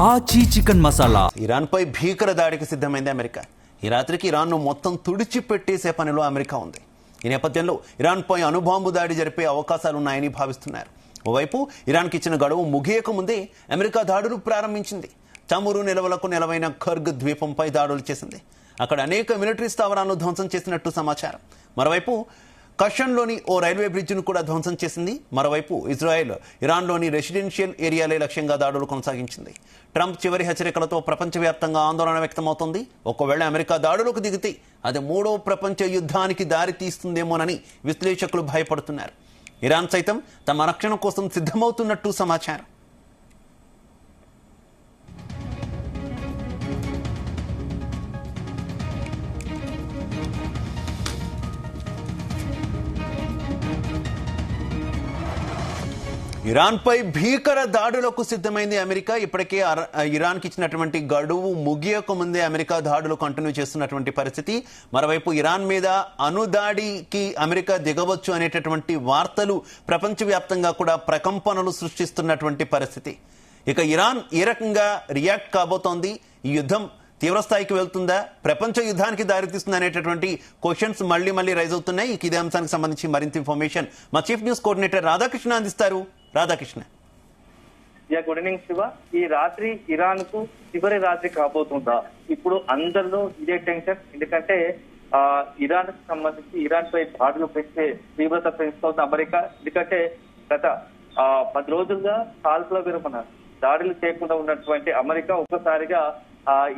ఆచి chicken masala. Iran పై భీకర దాడికి సిద్ధమైంది అమెరికా. ఈ రాత్రికి ఇరాన్ ను మొత్తం తుడిచిపెట్టేసే పనిలో అమెరికా ఉంది. ఈ నేపథ్యంలో ఇరాన్ పై అణుబాంబు దాడి జరిపే అవకాశాలున్నాయని భావిస్తున్నారు. ఓవైపు ఇరాన్కి ఇచ్చిన గడువు ముగియక ముందే అమెరికా దాడులు ప్రారంభించింది. చమురు నిల్వలకు నెలవైన ఖర్గ్ ద్వీపంపై దాడులు చేసింది. అక్కడ అనేక మిలిటరీ స్థావరాలను ధ్వంసం చేసినట్టు సమాచారం. మరోవైపు కషన్లోని ఓ రైల్వే బ్రిడ్జిను కూడా ధ్వంసం చేసింది. మరోవైపు ఇజ్రాయెల్ ఇరాన్లోని రెసిడెన్షియల్ ఏరియాలే లక్ష్యంగా దాడులు కొనసాగించింది. ట్రంప్ చివరి హెచ్చరికలతో ప్రపంచవ్యాప్తంగా ఆందోళన వ్యక్తమవుతోంది. ఒకవేళ అమెరికా దాడులకు దిగితే అది మూడో ప్రపంచ యుద్ధానికి దారి తీస్తుందేమోనని విశ్లేషకులు భయపడుతున్నారు. ఇరాన్ సైతం తమ రక్షణ కోసం సిద్ధమవుతున్నట్టు సమాచారం. ఇరాన్ పై భీకర దాడులకు సిద్ధమైంది అమెరికా. ఇప్పటికే ఇరాన్కి ఇచ్చినటువంటి గడువు ముగియక ముందే అమెరికా దాడులు కంటిన్యూ చేస్తున్నటువంటి పరిస్థితి. మరోవైపు ఇరాన్ మీద అణుదాడికి అమెరికా దిగవచ్చు అనేటటువంటి వార్తలు ప్రపంచవ్యాప్తంగా కూడా ప్రకంపనలు సృష్టిస్తున్నటువంటి పరిస్థితి. ఇక ఇరాన్ ఏ రకంగా రియాక్ట్ కాబోతోంది, ఈ యుద్ధం తీవ్రస్థాయికి వెళ్తుందా, ప్రపంచ యుద్ధానికి దారితీస్తుంది అనేటటువంటి క్వశ్చన్స్ మళ్ళీ రైజ్ అవుతున్నాయి. ఇదే అంశానికి సంబంధించి మరింత ఇన్ఫర్మేషన్ మా చీఫ్ న్యూస్ కోఆర్డినేటర్ రాధాకృష్ణ అందిస్తారు. రాధాకృష్ణ. Good evening Shiva. ఈ రాత్రి ఇరాన్ కు చివరి రాత్రి కాబోతుందా? ఇప్పుడు అందరిలో ఇదే టెన్షన్. ఎందుకంటే ఇరాన్ కు సంబంధించి ఇరాన్ పై దాడులు పెంచే తీవ్రత పెంచుతోంది అమెరికా. ఎందుకంటే గత 10 రోజులుగా కాల్పుల విరమణ దాడులు చేయకుండా ఉన్నటువంటి అమెరికా ఒక్కసారిగా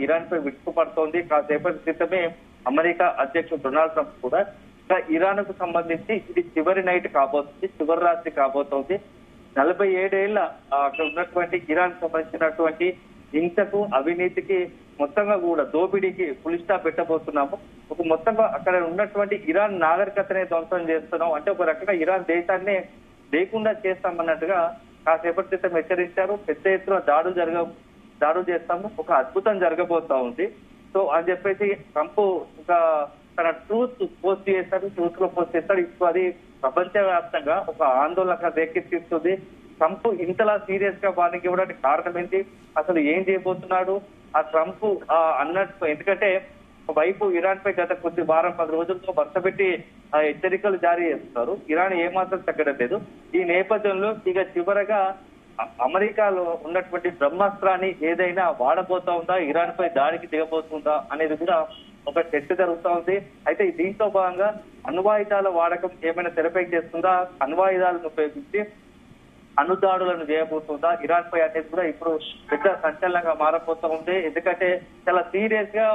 ఇరాన్ పై విరుచుకుపడుతోంది. కాసేపటి క్రితమే అమెరికా అధ్యక్షుడు డొనాల్డ్ ట్రంప్ కూడా ఇరాన్ కు సంబంధించి ఇది చివరి నైట్ కాబోతుంది, చివరి రాత్రి కాబోతోంది. 47 ఏళ్ల అక్కడ ఉన్నటువంటి ఇరాన్ సంబంధించినటువంటి హింసకు, అవినీతికి, మొత్తంగా కూడా దోపిడీకి ఫుల్ స్టాప్ పెట్టబోతున్నాము. ఒక మొత్తంగా అక్కడ ఉన్నటువంటి ఇరాన్ నాగరికతనే ధ్వంసం చేస్తున్నాం, అంటే ఒక రకంగా ఇరాన్ దేశాన్ని లేకుండా చేస్తామన్నట్టుగా కాసేపటి క్రితం హెచ్చరించారు. పెద్ద ఎత్తున దాడులు చేస్తాము, ఒక అద్భుతం జరగబోతా ఉంది. సో అని చెప్పేసి ట్రంప్ ఒక తన ట్రూత్ పోస్ట్ చేస్తాడు. ఇప్పుడు అది ప్రపంచవ్యాప్తంగా ఒక ఆందోళన రేకెత్తిస్తుంది. ట్రంప్ ఇంతలా సీరియస్ గా వార్నింగ్ ఇవ్వడానికి కారణం ఏంటి, అసలు ఏం చేయబోతున్నాడు ఆ ట్రంప్ అన్నట్టు? ఎందుకంటే వైపు ఇరాన్ పై గత కొద్ది వారం 10 రోజులతో వరుస పెట్టి హెచ్చరికలు జారీ చేస్తున్నారు. ఇరాన్ ఏమాత్రం తగ్గడం లేదు. ఈ నేపథ్యంలో ఇక చివరగా అమెరికాలో ఉన్నటువంటి బ్రహ్మాస్త్రాన్ని ఏదైనా వాడబోతా ఉందా, ఇరాన్ పై దాడికి దిగబోతుందా అనేది కూడా ఒక చర్చ జరుగుతా ఉంది. అయితే దీంతో భాగంగా అణ్వాయుధాల వాడకం ఏమైనా తెరపైకి చేస్తుందా, అణ్వాయుధాలను ఉపయోగించి అణుదాడులను చేయబోతుందా ఇరాన్ పై అనేది కూడా ఇప్పుడు పెద్ద సంచలనంగా మారబోతా ఉంది. ఎందుకంటే చాలా సీరియస్ గా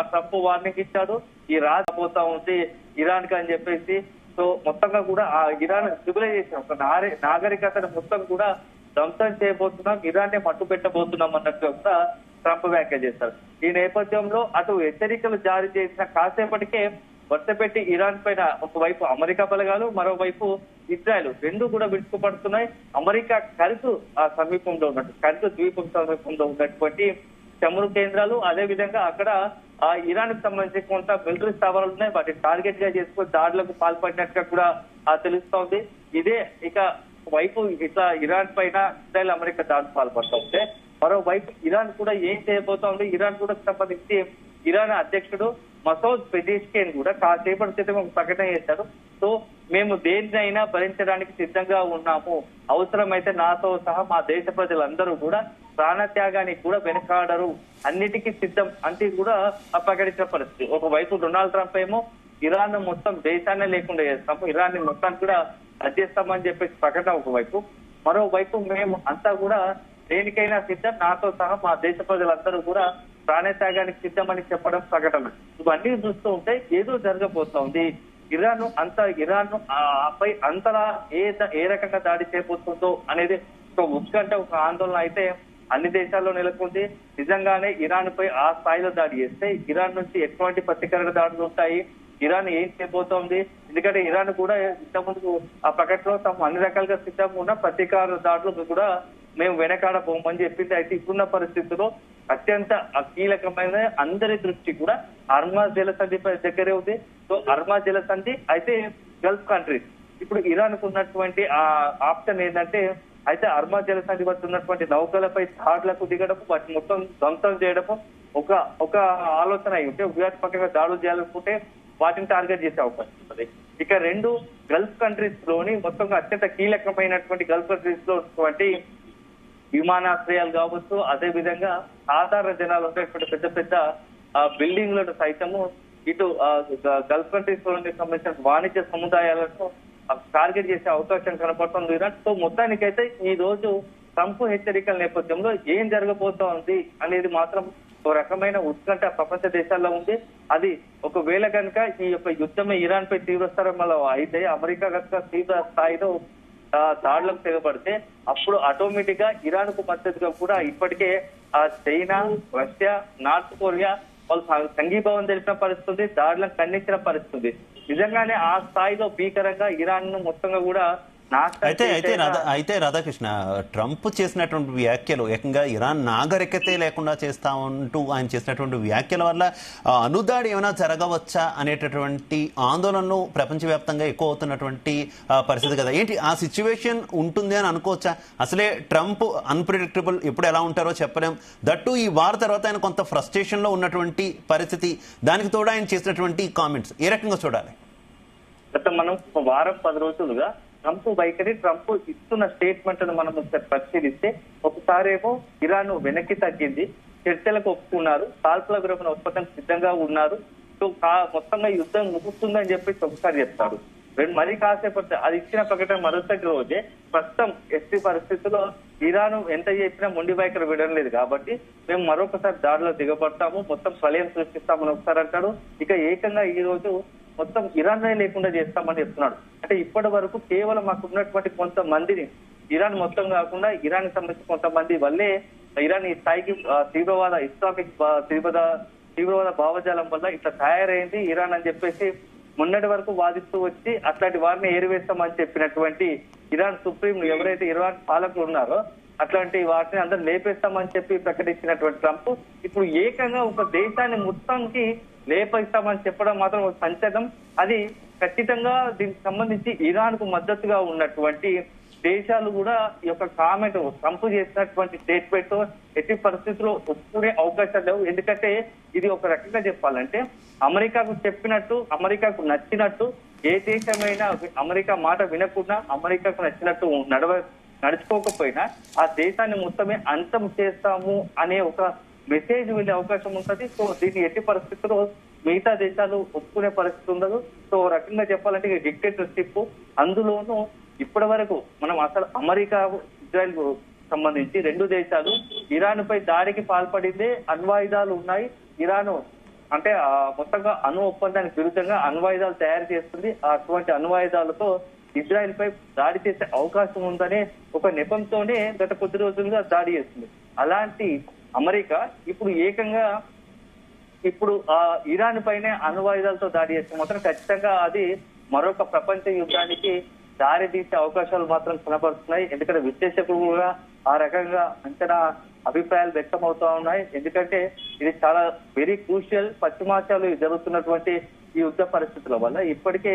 ట్రంప్ వార్నింగ్ ఇచ్చాడు. ఈ రాబోతా ఉంది ఇరాన్ కి అని చెప్పేసి. సో మొత్తంగా కూడా ఆ ఇరాన్ సివిలైజేషన్ ఒక నాగరికతను మొత్తం కూడా ధ్వంసం చేయబోతున్నాం, ఇరాన్నే మట్టు పెట్టబోతున్నాం అన్నట్టుగా కూడా ట్రంప్ వ్యాఖ్య చేశారు. ఈ నేపథ్యంలో అటు హెచ్చరికలు జారీ చేసిన కాసేపటికే వరుసపెట్టి ఇరాన్ పైన ఒకవైపు అమెరికా బలగాలు, మరోవైపు ఇజ్రాయెల్ రెండు కూడా విరుచుకుపడుతున్నాయి. అమెరికా కర్గ్ ద్వీపం సమీపంలో ఉన్నటువంటి చమురు కేంద్రాలు, అదే విధంగా అక్కడ ఇరాన్ కు సంబంధించి కొంత మిలిటరీ స్థావరాలు ఉన్నాయి. వాటిని టార్గెట్ గా చేసుకుని దాడులకు పాల్పడినట్టుగా కూడా తెలుస్తోంది. ఇదే ఇక వైపు ఇట్లా ఇరాన్ పైన ఇజ్రాయెల్ అమెరికా దాడులు పాల్పడుతూ ఉంటే, మరోవైపు ఇరాన్ కూడా ఏం చేయబోతా ఉంది, ఇరాన్ కూడా సంబంధించి ఇరాన్ అధ్యక్షుడు మసౌద్ పెజెష్కియాన్ కూడా కాసేపటి క్రితం ఒక ప్రకటన చేశారు. సో మేము దేన్నైనా భరించడానికి సిద్ధంగా ఉన్నాము, అవసరమైతే నాతో సహా మా దేశ ప్రజలందరూ కూడా ప్రాణత్యాగానికి కూడా వెనకాడరు, అన్నిటికీ సిద్ధం అంటే కూడా ప్రకటించిన పరిస్థితి. ఒకవైపు డొనాల్డ్ ట్రంప్ ఏమో ఇరాన్ మొత్తం దేశాన్ని లేకుండా చేస్తాము, ఇరాన్ ని మొత్తాన్ని కూడా అధ్యస్తామని చెప్పేసి ప్రకటన ఒకవైపు, మరోవైపు మేము అంతా కూడా దేనికైనా సిద్ధం, నాతో సహా మా దేశ ప్రజలందరూ కూడా ప్రాణత్యాగానికి సిద్ధమని చెప్పడం ప్రకటన. ఇవన్నీ చూస్తూ ఉంటే ఏదో జరగబోతా ఉంది. ఇరాన్ పై అంతలా ఏ రకంగా దాడి చేయబోతుందో అనేది ఒక ఉత్కంఠ, ఒక ఆందోళన అయితే అన్ని దేశాల్లో నెలకొంది. నిజంగానే ఇరాన్ పై ఆ స్థాయిలో దాడి చేస్తే ఇరాన్ నుంచి ఎటువంటి ప్రతీకార దాడులు ఉంటాయి, ఇరాన్ ఏం చేయబోతోంది? ఎందుకంటే ఇరాన్ కూడా ఇంతకుముందు ఆ ప్రకటనలో తాము అన్ని రకాలుగా సిద్ధంగా ఉన్న ప్రతీకార దాడులు కూడా మేము వెనకాడబోమని చెప్పింది. అయితే ఇప్పుడున్న పరిస్థితుల్లో అత్యంత కీలకమైన అందరి దృష్టి కూడా హర్మజ్ జలసంధి దగ్గరే ఉంది. సో హర్మజ్ జలసంధి అయితే గల్ఫ్ కంట్రీస్ ఇప్పుడు ఇరాన్ కు ఉన్నటువంటి ఆ ఆప్షన్ ఏంటంటే అయితే అర్మా జలసంధి వద్ద ఉన్నటువంటి నౌకలపై దాడులకు దిగడం, వాటిని మొత్తం ధ్వంసం చేయడము ఒక ఆలోచన అయి ఉంటే, వ్యూహాత్మకంగా దాడులు చేయాలనుకుంటే వాటిని టార్గెట్ చేసే అవకాశం ఉంటుంది. ఇక రెండు గల్ఫ్ కంట్రీస్ లోని మొత్తంగా అత్యంత కీలకమైనటువంటి గల్ఫ్ కంట్రీస్ లో ఉన్నటువంటి విమానాశ్రయాలు కావచ్చు, అదే విధంగా సాధారణ జనాలు ఉండేటువంటి పెద్ద పెద్ద బిల్డింగ్లను సైతము ఇటు గల్ఫ్ కంట్రీస్ లో సంబంధించిన వాణిజ్య సముదాయాలను టార్గెట్ చేసే అవకాశం కనపడుతుంది ఇరాన్. సో మొత్తానికైతే ఈ రోజు ట్రంప్ హెచ్చరికల నేపథ్యంలో ఏం జరగబోతోంది అనేది మాత్రం ఒక రకమైన ఉత్కంఠ ప్రపంచ దేశాల్లో ఉంది. అది ఒకవేళ కనుక ఈ యొక్క యుద్ధమే ఇరాన్ పై తీవ్రస్థాయిలో అయితే, అమెరికా కనుక తీవ్ర స్థాయిలో దాడులకు తెగబడితే, అప్పుడు ఆటోమేటిక్ గా ఇరాన్ కు మద్దతుగా కూడా ఇప్పటికే చైనా, రష్యా, నార్త్ కొరియా వాళ్ళు సంఘీభావం తెలిపిన పరిస్థితి, దాడులను ఖండించిన పరిస్థితి. నిజంగానే ఆ స్థాయిలో భీకరంగా ఇరాన్ ను మొత్తంగా కూడా అయితే రాధాకృష్ణ, ట్రంప్ చేసినటువంటి వ్యాఖ్యలు ఏకంగా ఇరాన్ నాగరికతే లేకుండా చేస్తా ఉంటూ ఆయన చేసినటువంటి వ్యాఖ్యల వల్ల అనుదాడి ఏమైనా జరగవచ్చా అనేటటువంటి ఆందోళనలు ప్రపంచవ్యాప్తంగా ఎక్కువ అవుతున్నటువంటి పరిస్థితి కదా. ఏంటి ఆ సిచ్యువేషన్ ఉంటుంది అని అనుకోవచ్చా? అసలే ట్రంప్ అన్ప్రిడిక్టబుల్, ఎప్పుడు ఎలా ఉంటారో చెప్పలేం. దట్టు ఈ వార్ తర్వాత ఆయన కొంత ఫ్రస్ట్రేషన్ లో ఉన్నటువంటి పరిస్థితి, దానికి తోడు ఆయన చేసినటువంటి కామెంట్స్ ఏ రకంగా చూడాలి? మనం వారం 10 రోజులుగా ట్రంప్ వైఖరి, ట్రంప్ ఇస్తున్న స్టేట్మెంట్ మనం పరిశీలిస్తే, ఒకసారి ఏమో ఇరాన్ వెనక్కి తగ్గింది, చర్చలకు ఒప్పుకున్నారు, కాల్పుల విరమణ ఒప్పందానికి సిద్ధంగా ఉన్నారు, సో మొత్తంగా యుద్ధం ముగుస్తుందని చెప్పేసి ఒకసారి చెప్తారు. మరి కాసేపటి అది ఇచ్చిన ప్రకటన మరుసటి రోజే ప్రస్తుతం ఎస్టీ పరిస్థితుల్లో ఇరాన్ ఎంత చెప్పినా మొండి వైఖరి విడడం లేదు కాబట్టి మేము మరొకసారి దాడిలో దిగబడతాము, మొత్తం ప్రళయం సృష్టిస్తామని ఒకసారి అంటాడు. ఇక ఏకంగా ఈ రోజు మొత్తం ఇరాన్ లేకుండా చేస్తామని చెప్తున్నాడు. అంటే ఇప్పటి వరకు కేవలం మాకు ఉన్నటువంటి కొంతమందిని, ఇరాన్ మొత్తం కాకుండా ఇరాన్ కి సంబంధించి కొంతమంది వల్లే ఇరాన్ ఈ స్థాయికి తీవ్రవాద ఇస్లామిక్ తీవ్రవాద భావజాలం వల్ల ఇట్లా తయారైంది ఇరాన్ అని చెప్పేసి మొన్నటి వరకు వాదిస్తూ వచ్చి అట్లాంటి వారిని ఏరివేస్తామని చెప్పినటువంటి ఇరాన్ సుప్రీం ఎవరైతే ఇరాన్ పాలకులు ఉన్నారో అట్లాంటి వాటిని అందరూ లేపేస్తామని చెప్పి ప్రకటించినటువంటి ట్రంప్ ఇప్పుడు ఏకంగా ఒక దేశాన్ని మొత్తానికి లేపేస్తామని చెప్పడం మాత్రం ఒక సంచలనం. అది ఖచ్చితంగా దీనికి సంబంధించి ఇరాన్ కు మద్దతుగా ఉన్నటువంటి దేశాలు కూడా ఈ యొక్క కామెంట్, ట్రంప్ చేసినటువంటి స్టేట్మెంట్ ఎట్టి పరిస్థితుల్లో ఒప్పుకునే అవకాశాలు లేవు. ఎందుకంటే ఇది ఒక రకంగా చెప్పాలంటే అమెరికాకు చెప్పినట్టు, అమెరికాకు నచ్చినట్టు ఏ దేశమైనా అమెరికా మాట వినకుండా అమెరికాకు నచ్చినట్టు నడుచుకోకపోయినా ఆ దేశాన్ని మొత్తమే అంతం చేస్తాము అనే ఒక మెసేజ్ వెళ్ళే అవకాశం ఉంటుంది. సో దీన్ని ఎట్టి పరిస్థితుల్లో మిగతా దేశాలు ఒప్పుకునే పరిస్థితి ఉండదు. సో రకంగా చెప్పాలంటే డిక్టేటర్షిప్, అందులోనూ ఇప్పటి వరకు మనం అసలు అమెరికా, ఇజ్రాయెల్ సంబంధించి రెండు దేశాలు ఇరాన్ పై దాడికి పాల్పడిందే, అణ్వాయుధాలు ఉన్నాయి. ఇరాన్ అంటే మొత్తంగా అణు ఒప్పందానికి విరుద్ధంగా అణ్వాయుధాలు తయారు చేస్తుంది. అటువంటి అణ్వాయుధాలతో ఇజ్రాయెల్ పై దాడి చేసే అవకాశం ఉందనే ఒక నెపంతోనే గత కొద్ది రోజులుగా దాడి చేస్తుంది. అలాంటి అమెరికా ఇప్పుడు ఏకంగా ఇరాన్ పైనే అణ్వాయుధాలతో దాడి చేస్తే మాత్రం ఖచ్చితంగా అది మరొక ప్రపంచ యుద్ధానికి దారి తీసే అవకాశాలు మాత్రం కనబడుతున్నాయి. ఎందుకంటే విశ్లేషకులు కూడా ఆ రకంగా అంచనా అభిప్రాయాలు వ్యక్తం అవుతా ఉన్నాయి. ఎందుకంటే ఇది చాలా వెరీ క్రూషియల్. పశ్చిమాసియాలో జరుగుతున్నటువంటి ఈ యుద్ధ పరిస్థితుల వల్ల ఇప్పటికే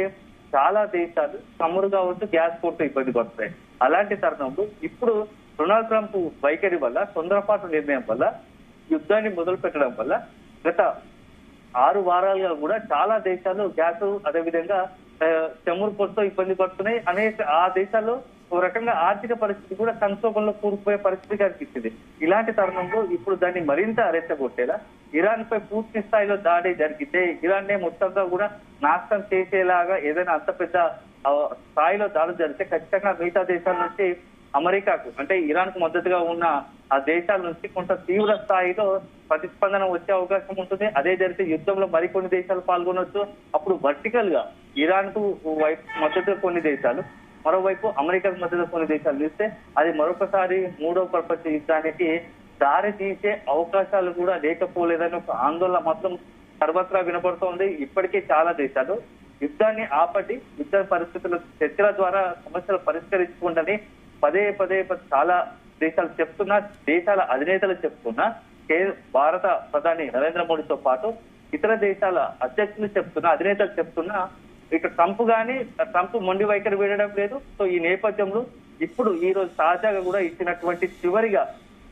చాలా దేశాలు చమురు కావచ్చు, గ్యాస్ కోర్టు ఇబ్బంది పడుతున్నాయి. అలాంటి తరుణంలో ఇప్పుడు డొనాల్డ్ ట్రంప్ వైఖరి వల్ల, తొందరపాటు నిర్ణయం వల్ల, యుద్ధాన్ని మొదలు పెట్టడం వల్ల గత 6 వారాలుగా కూడా చాలా దేశాలు గ్యాస్ అదేవిధంగా చమురు కొరతో ఇబ్బంది పడుతున్నాయి. ఆ దేశాల్లో ఒక రకంగా ఆర్థిక పరిస్థితి కూడా సంక్షోభంలో కూరుకుపోయే పరిస్థితి కనిపిస్తుంది. ఇలాంటి తరుణంలో ఇప్పుడు దాన్ని మరింత రెచ్చగొట్టేలా ఇరాన్ పై పూర్తి స్థాయిలో దాడి జరిగితే, ఇరాన్ నే మొత్తంగా కూడా నాశనం చేసేలాగా ఏదైనా అంత పెద్ద స్థాయిలో దాడులు జరిగితే ఖచ్చితంగా మిగతా దేశాల నుంచి అమెరికాకు, అంటే ఇరాన్ కు మద్దతుగా ఉన్న ఆ దేశాల నుంచి కొంత తీవ్ర స్థాయిలో ప్రతిస్పందన వచ్చే అవకాశం ఉంటుంది. అదే జరిగితే యుద్ధంలో మరికొన్ని దేశాలు పాల్గొనవచ్చు. అప్పుడు వర్టికల్ గా ఇరాన్ కు మద్దతుగా కొన్ని దేశాలు, మరోవైపు అమెరికాకు మద్దతుగా కొన్ని దేశాలు చూస్తే అది మరొకసారి 3వ ప్రపంచ యుద్ధానికి దారి తీసే అవకాశాలు కూడా లేకపోలేదని ఒక ఆందోళన మాత్రం సర్వత్రా వినపడుతోంది. ఇప్పటికే చాలా దేశాలు యుద్ధాన్ని ఆపటి, యుద్ధ పరిస్థితులు చర్చల ద్వారా సమస్యలు పరిష్కరించుకుంటని పదే చాలా దేశాలు చెప్తున్నా, దేశాల అధినేతలు చెప్తున్నా, భారత ప్రధాని నరేంద్ర మోడీతో పాటు ఇతర దేశాల అధ్యక్షులు చెప్తున్నా, అధినేతలు చెప్తున్నా, ఇక ట్రంప్ మొండి వైఖరి వీడడం లేదు. సో ఈ నేపథ్యంలో ఇప్పుడు ఈ రోజు తాజాగా కూడా ఇచ్చినటువంటి చివరిగా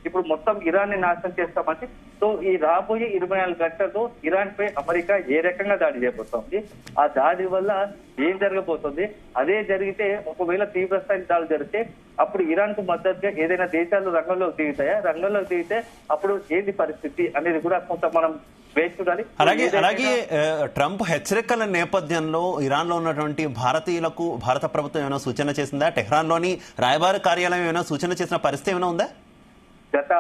ఇప్పుడు మొత్తం ఇరాన్ ని నాశనం చేస్తామంటే సో ఈ రాబోయే 24 గంటల్లో ఇరాన్ పై అమెరికా ఏ రకంగా దాడి చేయబోతోంది, ఆ దాడి వల్ల ఏం జరగబోతుంది, అదే జరిగితే ఒకవేళ తీవ్రస్థాయి దాడులు జరిగితే అప్పుడు ఇరాన్ కు మద్దతుగా ఏదైనా దేశాలు రంగంలోకి దిగుతాయా, రంగంలోకి దిగితే అప్పుడు ఏంది పరిస్థితి అనేది కూడా కొంత మనం వేచి చూడాలి. అలాగే ట్రంప్ హెచ్చరికల నేపథ్యంలో ఇరాన్ లో ఉన్నటువంటి భారతీయులకు భారత ప్రభుత్వం ఏమైనా సూచన చేసిందా? టెహ్రాన్ లోని రాయబార కార్యాలయం ఏమైనా సూచన చేసిన పరిస్థితి ఏమైనా ఉందా? గత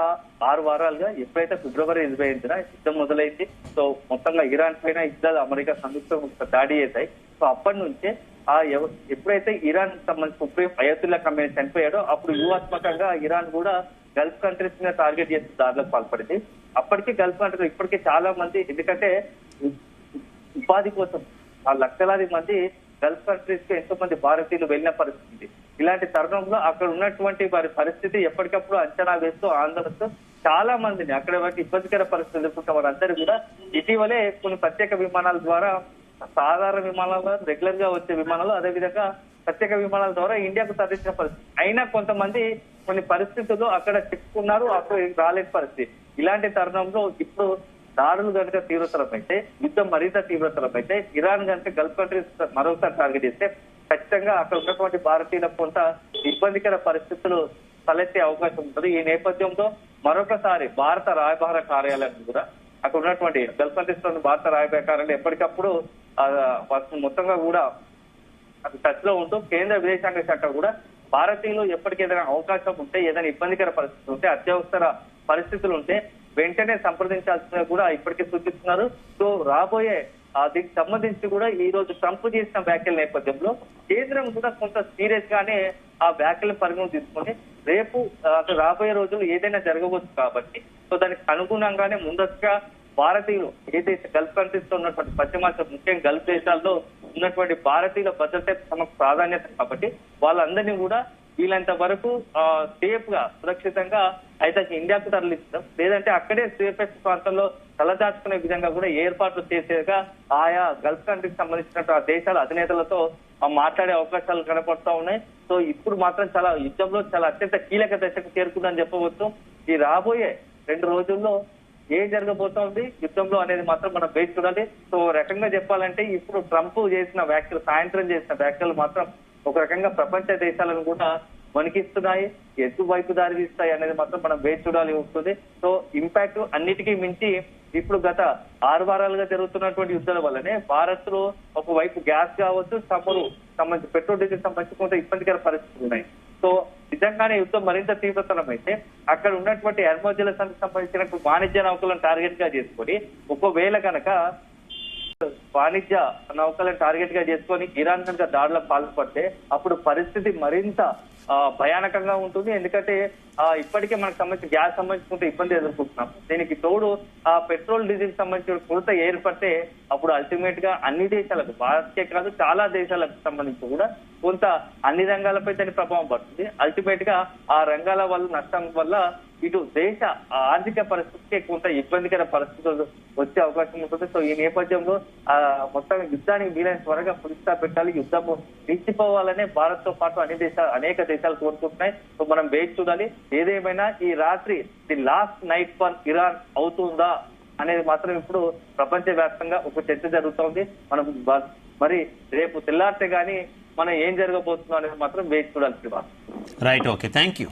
6 వారాలుగా ఎప్పుడైతే ఫిబ్రవరి 25న యుద్ధం మొదలైంది, సో మొత్తంగా ఇరాన్ పైన ఇజ్రాయెల్ అమెరికా సంయుక్త దాడి చేశాయి. సో అప్పటి నుంచే ఎప్పుడైతే ఇరాన్ సంబంధించి సుప్రీం అయతుల్లా ఖమేనీ చనిపోయాడో అప్పుడు వ్యూహాత్మకంగా ఇరాన్ కూడా గల్ఫ్ కంట్రీస్ మీద టార్గెట్ చేసి దాడులకు పాల్పడింది. అప్పటికి గల్ఫ్ కంట్రీస్ ఇప్పటికే చాలా మంది, ఎందుకంటే ఉపాధి కోసం ఆ లక్షలాది మంది గల్ఫ్ కంట్రీస్ కి ఎంతో మంది భారతీయులు వెళ్ళిన పరిస్థితి. ఇలాంటి తరుణంలో అక్కడ ఉన్నటువంటి వారి పరిస్థితి ఎప్పటికప్పుడు అంచనా వేస్తూ ఆందోళనతో చాలా మందిని అక్కడ వాటి ఇబ్బందికర పరిస్థితులు ఎదుర్కొంటున్న వారందరూ కూడా ఇటీవలే కొన్ని ప్రత్యేక విమానాల ద్వారా, సాధారణ విమానాలు, రెగ్యులర్ గా వచ్చే విమానాలు, అదేవిధంగా ప్రత్యేక విమానాల ద్వారా ఇండియాకు తరలించిన పరిస్థితి. అయినా కొంతమంది కొన్ని పరిస్థితుల్లో అక్కడ చిక్కుకున్నారు, అప్పుడు రాలేని పరిస్థితి. ఇలాంటి తరుణంలో ఇప్పుడు దాడులు కనుక తీవ్రతరమైతే, యుద్ధం మరింత తీవ్రతరమైతే, ఇరాన్ కనుక గల్ఫ్ కంట్రీస్ మరోసారి టార్గెట్ చేస్తే ఖచ్చితంగా అక్కడ ఉన్నటువంటి భారతీయులకు కొంత ఇబ్బందికర పరిస్థితులు తలెత్తే అవకాశం ఉంటుంది. ఈ నేపథ్యంలో మరొకసారి భారత రాయబార కార్యాలయం కూడా అక్కడ ఉన్నటువంటి గల్ఫ్ కంట్రీస్ లోని భారత రాయబార కార్యాలయం ఎప్పటికప్పుడు మొత్తంగా కూడా టచ్ లో ఉంటూ కేంద్ర విదేశాంగ శాఖ కూడా భారతీయులు ఎప్పటికీ ఏదైనా అవకాశం ఉంటే, ఏదైనా ఇబ్బందికర పరిస్థితులు ఉంటే, అత్యవసర పరిస్థితులు ఉంటే వెంటనే సంప్రదించాల్సిందిగా కూడా ఇప్పటికే సూచిస్తున్నారు. సో రాబోయే దీనికి సంబంధించి కూడా ఈ రోజు ట్రంప్ చేసిన వ్యాఖ్యల నేపథ్యంలో కేంద్రం కూడా కొంత సీరియస్ గానే ఆ వ్యాఖ్యలను పరిగణన తీసుకొని రేపు రాబోయే రోజులు ఏదైనా జరగవచ్చు కాబట్టి సో దానికి అనుగుణంగానే ముందస్తుగా భారతీయులు ఏదైతే గల్ఫ్ కంట్రీస్ లో ఉన్నటువంటి పశ్చిమాసియా, ముఖ్యంగా గల్ఫ్ దేశాల్లో ఉన్నటువంటి భారతీయుల భద్రత తమకు ప్రాధాన్యత కాబట్టి వాళ్ళందరినీ కూడా వీళ్ళంత వరకు సేఫ్ గా, సురక్షితంగా అయితే ఇండియాకు తరలించడం, లేదంటే అక్కడే సేఫెస్ట్ ప్రాంతంలో తలదాచుకునే విధంగా కూడా ఏర్పాట్లు చేసేగా ఆయా గల్ఫ్ కంట్రీకి సంబంధించిన దేశాల అధినేతలతో మాట్లాడే అవకాశాలు కనపడుతూ ఉన్నాయి. సో ఇప్పుడు మాత్రం చాలా యుద్ధంలో చాలా అత్యంత కీలక దశకు చేరుకుందని చెప్పవచ్చు. ఈ రాబోయే 2 రోజుల్లో ఏం జరగబోతోంది యుద్ధంలో అనేది మాత్రం మనం వేచి చూడాలి. సో రకంగా చెప్పాలంటే ఇప్పుడు ట్రంప్ చేసిన వ్యాఖ్యలు, సాయంత్రం చేసిన వ్యాఖ్యలు మాత్రం ఒక రకంగా ప్రపంచ దేశాలను కూడా వణికిస్తున్నాయి, ఎటువైపు దారి తీస్తాయి అనేది మాత్రం మనం వేచి చూడాలి ఉంటుంది. సో ఇంపాక్ట్ అన్నిటికీ మించి ఇప్పుడు గత 6 వారాలుగా జరుగుతున్నటువంటి యుద్ధాల వల్లనే భారత్ లో ఒకవైపు గ్యాస్ కావచ్చు, చమురు సంబంధించి పెట్రోల్, డీజిల్ సంబంధించి కొంత ఇబ్బందికర పరిస్థితులు ఉన్నాయి. సో నిజంగానే యుద్ధం మరింత తీవ్రతరం అయితే అక్కడ ఉన్నటువంటి హెర్మోజలసానికి సంబంధించిన వాణిజ్య నౌకలను టార్గెట్ గా చేసుకొని, ఒకవేళ కనుక వాణిజ్య నౌకలను టార్గెట్ గా చేసుకొని ఇరాన్ కనుక దాడులకు పాల్పడితే అప్పుడు పరిస్థితి మరింత భయానకంగా ఉంటుంది. ఎందుకంటే ఇప్పటికే మనకు సంబంధించి గ్యాస్ సంబంధించుకుంటే ఇబ్బంది ఎదుర్కొంటున్నాం. దీనికి తోడు పెట్రోల్, డీజిల్ సంబంధించిన కొరత ఏర్పడితే అప్పుడు అల్టిమేట్ గా అన్ని దేశాలకు, భారత్కే కాదు చాలా దేశాలకు సంబంధించి కూడా కొంత అన్ని రంగాలపై దాని ప్రభావం పడుతుంది. అల్టిమేట్ గా ఆ రంగాల వల్ల నష్టం వల్ల ఇటు దేశ ఆర్థిక పరిస్థితికి కొంత ఇబ్బందికర పరిస్థితులు వచ్చే అవకాశం ఉంటుంది. సో ఈ నేపథ్యంలో మొత్తం యుద్ధానికి వీలైన త్వరగా పులిస్తా పెట్టాలి, యుద్ధము నిలిచిపోవాలనే భారత్ తో పాటు అనేక దేశాలు కోరుకుంటున్నాయి. సో మనం వేచి చూడాలి. ఏదేమైనా ఈ రాత్రి the last night for Iran అవుతుందా అనేది మాత్రం ఇప్పుడు ప్రపంచ వ్యాప్తంగా ఒక చర్చ జరుగుతోంది. మనం మరి రేపు తెల్లారితే గానీ మనం ఏం జరగబోతుందో అనేది మాత్రం వేచి చూడాలి. Right, okay, thank you.